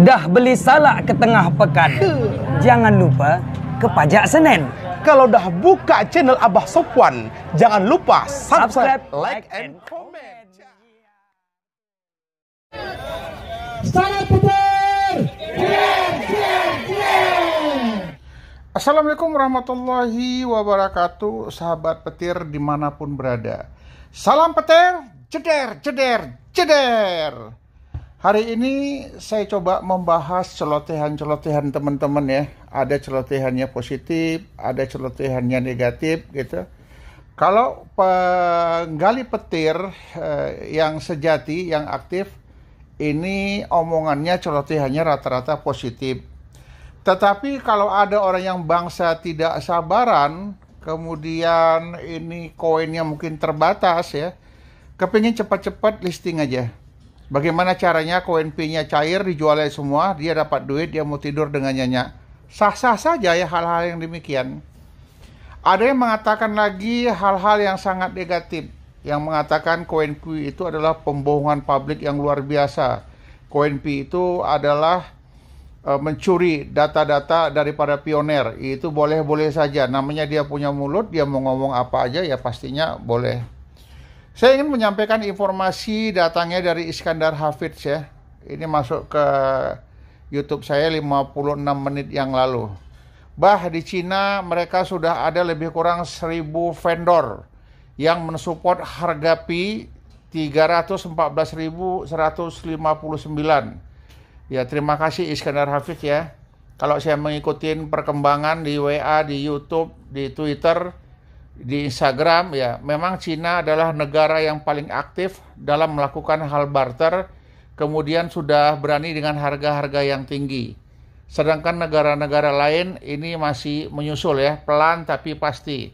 Dah beli salak ke tengah pekan, jangan lupa ke Pajak Senen. Kalau dah buka channel Abah Sopwan, jangan lupa subscribe, like, and comment. Salam petir! Assalamualaikum warahmatullahi wabarakatuh, sahabat petir dimanapun berada. Salam petir, jeder, jeder, jeder. Hari ini saya coba membahas celotehan-celotehan teman-teman ya. Ada celotehannya positif, ada celotehannya negatif gitu. Kalau penggali petir yang sejati, yang aktif, ini omongannya celotehannya rata-rata positif. Tetapi kalau ada orang yang bangsa tidak sabaran, kemudian ini koinnya mungkin terbatas ya, kepingin cepat-cepat listing aja. Bagaimana caranya koin P-nya cair, dijualnya semua, dia dapat duit, dia mau tidur dengan nyenyak. Sah-sah saja ya hal-hal yang demikian. Ada yang mengatakan lagi hal-hal yang sangat negatif, yang mengatakan koin P itu adalah pembohongan publik yang luar biasa. Koin P itu adalah mencuri data-data daripada pioner. Itu boleh-boleh saja, namanya dia punya mulut, dia mau ngomong apa aja ya pastinya boleh. Saya ingin menyampaikan informasi datangnya dari Iskandar Hafidz ya. Ini masuk ke YouTube saya 56 menit yang lalu. Di Cina mereka sudah ada lebih kurang 1000 vendor yang mensupport harga Pi 314.159. Ya, terima kasih Iskandar Hafidz ya. Kalau saya mengikuti perkembangan di WA, di YouTube, di Twitter, di Instagram ya, memang Cina adalah negara yang paling aktif dalam melakukan hal barter, kemudian sudah berani dengan harga-harga yang tinggi. Sedangkan negara-negara lain ini masih menyusul ya, pelan tapi pasti.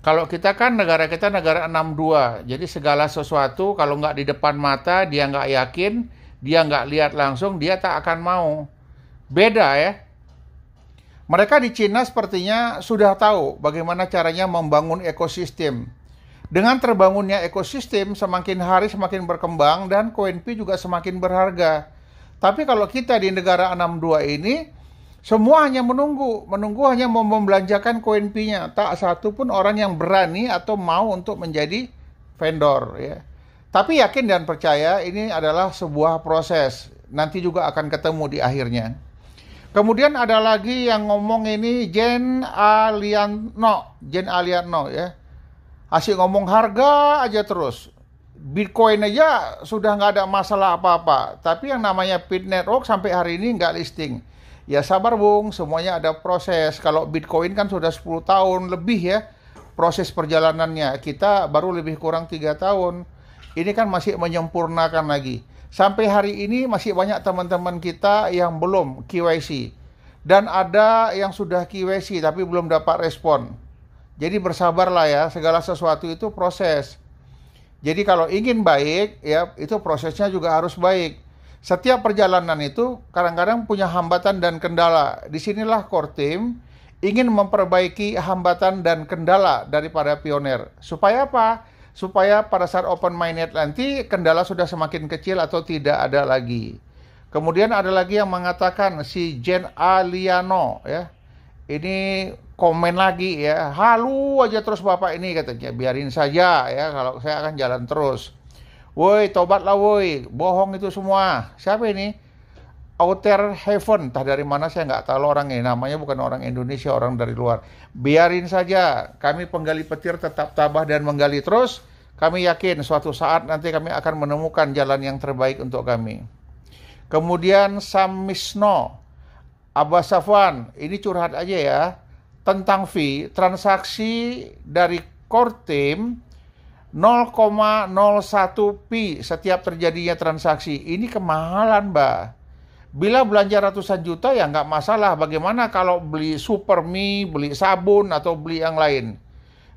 Kalau kita kan negara kita negara 62, jadi segala sesuatu kalau nggak di depan mata, dia nggak yakin, dia nggak lihat langsung, dia tak akan mau. Beda ya. Mereka di Cina sepertinya sudah tahu bagaimana caranya membangun ekosistem. Dengan terbangunnya ekosistem, semakin hari semakin berkembang dan koin Pi juga semakin berharga. Tapi kalau kita di negara 62 ini, semua hanya menunggu hanya mau membelanjakan koin Pi-nya. Tak satu pun orang yang berani atau mau untuk menjadi vendor. Ya. Tapi yakin dan percaya ini adalah sebuah proses. Nanti juga akan ketemu di akhirnya. Kemudian ada lagi yang ngomong ini Jen Aliano ya. Asyik ngomong harga aja terus. Bitcoin aja sudah nggak ada masalah apa-apa. Tapi yang namanya Pit Network sampai hari ini nggak listing. Ya sabar Bung, semuanya ada proses. Kalau Bitcoin kan sudah 10 tahun lebih ya proses perjalanannya. Kita baru lebih kurang 3 tahun. Ini kan masih menyempurnakan lagi. Sampai hari ini masih banyak teman-teman kita yang belum KYC. Dan ada yang sudah KYC tapi belum dapat respon. Jadi bersabarlah ya, segala sesuatu itu proses. Jadi kalau ingin baik, ya itu prosesnya juga harus baik. Setiap perjalanan itu kadang-kadang punya hambatan dan kendala. Disinilah core team ingin memperbaiki hambatan dan kendala daripada pioner. Supaya apa? Supaya pada saat open mainnet nanti kendala sudah semakin kecil atau tidak ada lagi. Kemudian ada lagi yang mengatakan si Jen Aliano ya. Ini komen lagi ya. Halu aja terus Bapak ini katanya. Biarin saja ya, kalau saya akan jalan terus. Woi, tobatlah woi. Bohong itu semua. Siapa ini? Outer Heaven, entah dari mana saya nggak tahu orang ini, namanya bukan orang Indonesia, orang dari luar. Biarin saja, kami penggali petir tetap tabah dan menggali terus. Kami yakin suatu saat nanti kami akan menemukan jalan yang terbaik untuk kami. Kemudian Sam Misno, Abah Safwan, ini curhat aja ya, tentang fee transaksi dari core team 0,01 pi setiap terjadinya transaksi. Ini kemahalan, Mbak. Bila belanja ratusan juta ya nggak masalah. Bagaimana kalau beli super mie, beli sabun, atau beli yang lain?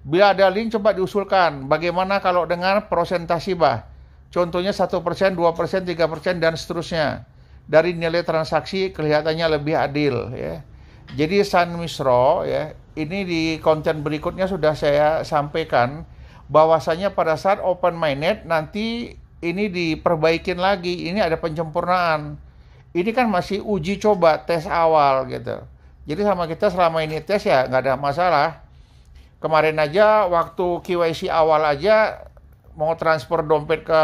Bila ada link coba diusulkan. Bagaimana kalau dengan prosentasi bah? Contohnya 1%, 2%, 3%, dan seterusnya. Dari nilai transaksi kelihatannya lebih adil. Ya. Jadi San Misro, ya, ini di konten berikutnya sudah saya sampaikan. Bahwasanya pada saat open mainnet nanti ini diperbaikin lagi. Ini ada penyempurnaan. Ini kan masih uji coba, tes awal gitu. Jadi sama kita selama ini tes ya nggak ada masalah. Kemarin aja waktu KYC awal aja mau transfer dompet ke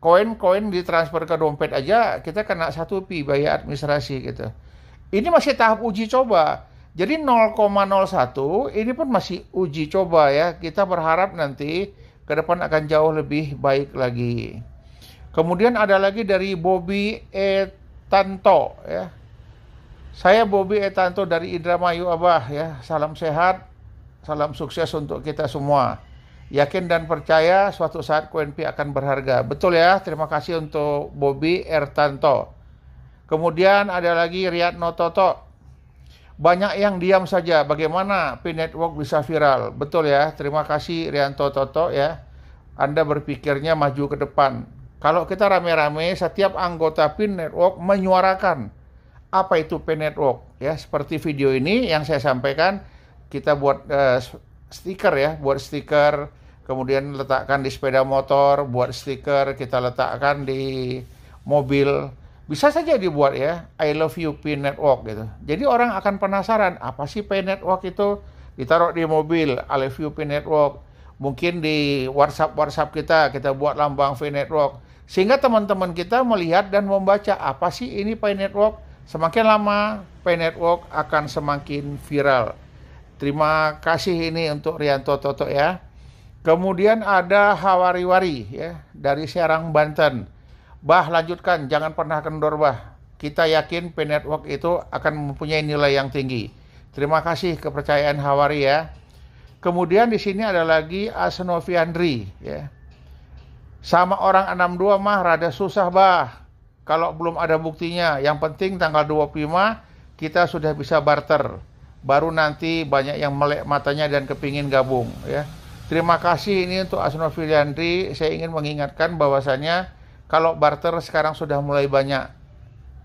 koin ditransfer ke dompet aja kita kena 1 fee biaya administrasi gitu. Ini masih tahap uji coba. Jadi 0,01 ini pun masih uji coba ya. Kita berharap nanti ke depan akan jauh lebih baik lagi. Kemudian ada lagi dari Bobby Etanto ya. Saya Bobby Etanto dari Indramayu Abah ya. Salam sehat, salam sukses untuk kita semua. Yakin dan percaya suatu saat KOINPI akan berharga. Betul ya, terima kasih untuk Bobby Ertanto. Kemudian ada lagi Riyadno Toto. Banyak yang diam saja, bagaimana Pi Network bisa viral? Betul ya, terima kasih Riyadno Toto ya. Anda berpikirnya maju ke depan. Kalau kita rame-rame, setiap anggota Pi Network menyuarakan apa itu Pi Network. Ya, seperti video ini yang saya sampaikan, kita buat stiker ya, buat stiker, kemudian letakkan di sepeda motor, buat stiker, kita letakkan di mobil. Bisa saja dibuat ya, I love you Pi Network gitu. Jadi orang akan penasaran, apa sih Pi Network itu? Ditaruh di mobil, I love you Pi Network. Mungkin di WhatsApp kita buat lambang Pi Network. Sehingga teman-teman kita melihat dan membaca, apa sih ini Pi Network? Semakin lama, Pi Network akan semakin viral. Terima kasih ini untuk Rianto Toto ya. Kemudian ada Hawariwari ya dari Serang Banten. Bah, lanjutkan, jangan pernah kendor bah. Kita yakin Pi Network itu akan mempunyai nilai yang tinggi. Terima kasih kepercayaan Hawari ya. Kemudian di sini ada lagi Asnoviandri ya. Sama orang 62 mah rada susah bah. Kalau belum ada buktinya, yang penting tanggal 25 kita sudah bisa barter. Baru nanti banyak yang melek matanya dan kepingin gabung ya. Terima kasih ini untuk Asnoviandri. Saya ingin mengingatkan bahwasannya kalau barter sekarang sudah mulai banyak.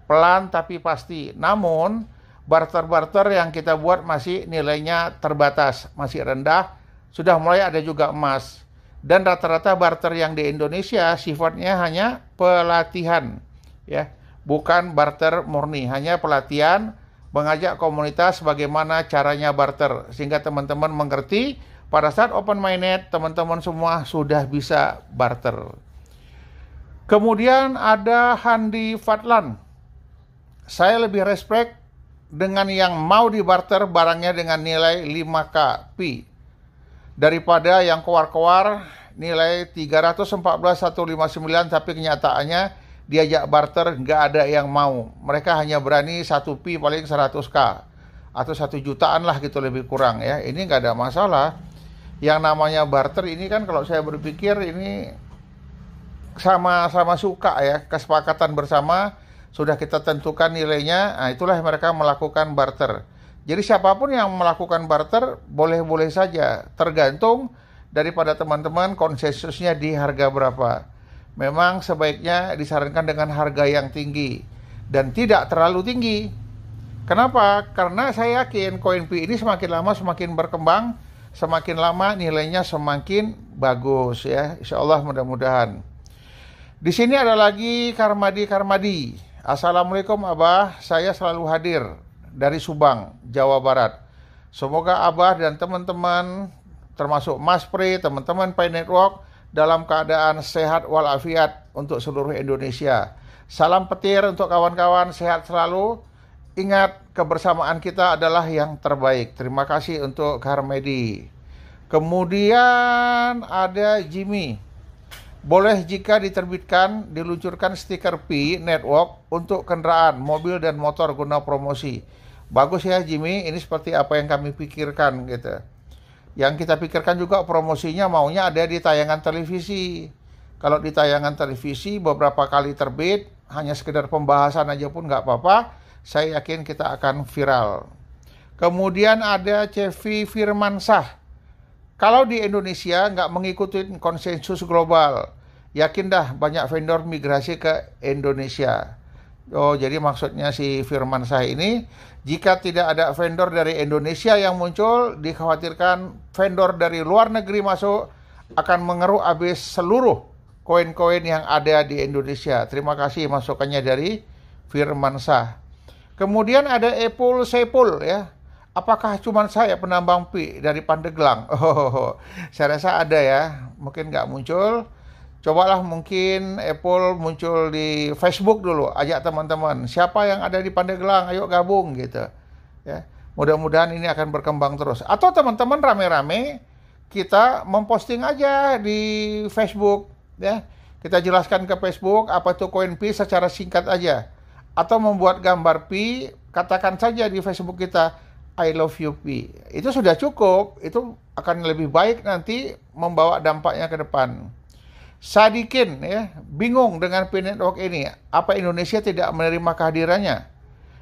Pelan tapi pasti. Namun barter-barter yang kita buat masih nilainya terbatas, masih rendah. Sudah mulai ada juga emas. Dan rata-rata barter yang di Indonesia sifatnya hanya pelatihan ya, bukan barter murni, hanya pelatihan, mengajak komunitas bagaimana caranya barter sehingga teman-teman mengerti pada saat open mainnet teman-teman semua sudah bisa barter. Kemudian ada Handi Fatlan. Saya lebih respect dengan yang mau dibarter barangnya dengan nilai 5K Pi daripada yang keluar-keluar nilai 314.159 tapi kenyataannya diajak barter nggak ada yang mau. Mereka hanya berani 1 Pi paling 100K atau 1 jutaan lah gitu lebih kurang ya. Ini nggak ada masalah. Yang namanya barter ini kan kalau saya berpikir ini sama-sama suka ya, kesepakatan bersama sudah kita tentukan nilainya. Nah, itulah mereka melakukan barter. Jadi siapapun yang melakukan barter boleh-boleh saja, tergantung daripada teman-teman konsensusnya di harga berapa. Memang sebaiknya disarankan dengan harga yang tinggi dan tidak terlalu tinggi. Kenapa? Karena saya yakin KOINPI ini semakin lama semakin berkembang, semakin lama nilainya semakin bagus ya. Insya Allah mudah-mudahan. Di sini ada lagi Karmadi. Assalamualaikum Abah, saya selalu hadir dari Subang, Jawa Barat. Semoga Abah dan teman-teman termasuk Mas Pri, teman-teman Pi Network dalam keadaan sehat walafiat untuk seluruh Indonesia. Salam petir untuk kawan-kawan, sehat selalu. Ingat, kebersamaan kita adalah yang terbaik. Terima kasih untuk Karmedi. Kemudian ada Jimmy. Boleh jika diterbitkan, diluncurkan stiker Pi Network untuk kendaraan, mobil dan motor guna promosi. Bagus ya Jimmy, ini seperti apa yang kami pikirkan gitu. Yang kita pikirkan juga promosinya maunya ada di tayangan televisi. Kalau di tayangan televisi beberapa kali terbit, hanya sekedar pembahasan aja pun nggak apa-apa. Saya yakin kita akan viral. Kemudian ada Cevi Firmansah. Kalau di Indonesia nggak mengikuti konsensus global, yakin dah banyak vendor migrasi ke Indonesia. Oh, jadi maksudnya si Firmansah ini, jika tidak ada vendor dari Indonesia yang muncul, dikhawatirkan vendor dari luar negeri masuk akan mengeruk habis seluruh koin-koin yang ada di Indonesia. Terima kasih masukannya dari Firmansyah. Kemudian ada Epul Sepul ya. Apakah cuma saya penambang Pi dari Pandeglang? Oh, saya rasa ada ya. Mungkin nggak muncul. Cobalah mungkin Apple muncul di Facebook dulu, ajak teman-teman. Siapa yang ada di Pandeglang, ayo gabung gitu. Ya, mudah-mudahan ini akan berkembang terus. Atau teman-teman rame-rame kita memposting aja di Facebook, ya. Kita jelaskan ke Facebook apa itu koin Pi secara singkat aja. Atau membuat gambar Pi, katakan saja di Facebook kita, I love you Pi. Itu sudah cukup, itu akan lebih baik nanti membawa dampaknya ke depan. Sadikin ya, bingung dengan Pi Network ini. Apa Indonesia tidak menerima kehadirannya?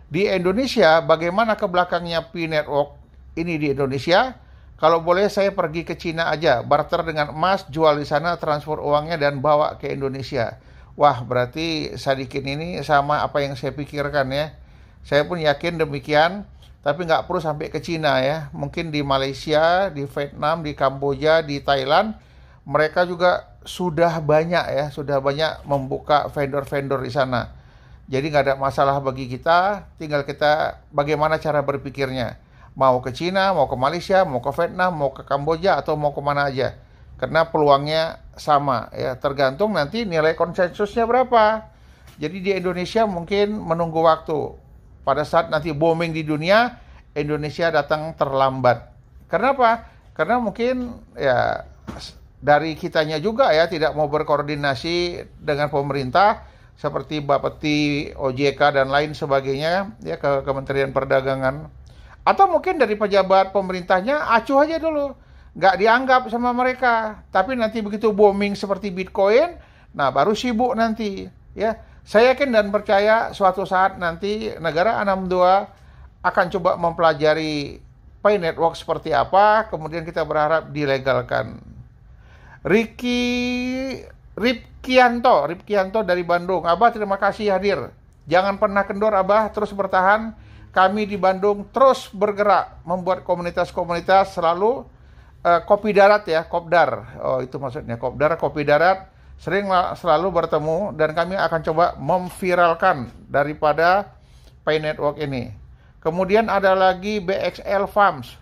Di Indonesia, bagaimana ke belakangnya Pi Network ini di Indonesia? Kalau boleh saya pergi ke Cina aja, barter dengan emas, jual di sana, transfer uangnya dan bawa ke Indonesia. Wah, berarti Sadikin ini sama apa yang saya pikirkan ya. Saya pun yakin demikian, tapi nggak perlu sampai ke Cina ya. Mungkin di Malaysia, di Vietnam, di Kamboja, di Thailand, mereka juga sudah banyak membuka vendor-vendor di sana. Jadi nggak ada masalah bagi kita, tinggal kita bagaimana cara berpikirnya. Mau ke Cina, mau ke Malaysia, mau ke Vietnam, mau ke Kamboja, atau mau kemana aja. Karena peluangnya sama, ya tergantung nanti nilai konsensusnya berapa. Jadi di Indonesia mungkin menunggu waktu. Pada saat nanti booming di dunia, Indonesia datang terlambat. Kenapa? Karena mungkin ya dari kitanya juga ya tidak mau berkoordinasi dengan pemerintah seperti Bapeti, OJK dan lain sebagainya ya ke Kementerian Perdagangan. Atau mungkin dari pejabat pemerintahnya acuh aja dulu, nggak dianggap sama mereka. Tapi nanti begitu booming seperti Bitcoin, nah baru sibuk nanti ya. Saya yakin dan percaya suatu saat nanti negara 62 akan coba mempelajari Pi Network seperti apa, kemudian kita berharap dilegalkan. Ripkianto dari Bandung. Abah terima kasih hadir. Jangan pernah kendor Abah, terus bertahan. Kami di Bandung terus bergerak membuat komunitas-komunitas selalu kopi darat ya, kopdar. Oh itu maksudnya kopdar, kopi darat. Selalu bertemu dan kami akan coba memviralkan daripada Pi Network ini. Kemudian ada lagi BXL Farms.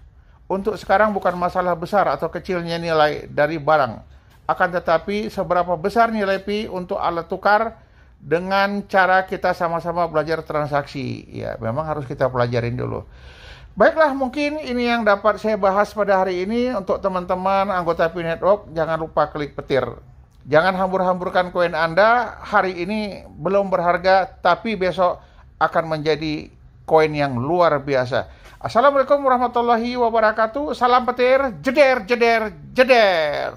Untuk sekarang bukan masalah besar atau kecilnya nilai dari barang. Akan tetapi seberapa besar nilai Pi untuk alat tukar dengan cara kita sama-sama belajar transaksi. Ya, memang harus kita pelajarin dulu. Baiklah, mungkin ini yang dapat saya bahas pada hari ini. Untuk teman-teman anggota Pi Network, jangan lupa klik petir. Jangan hambur-hamburkan koin Anda. Hari ini belum berharga, tapi besok akan menjadi koin yang luar biasa. Assalamualaikum warahmatullahi wabarakatuh. Salam petir, jeder, jeder, jeder.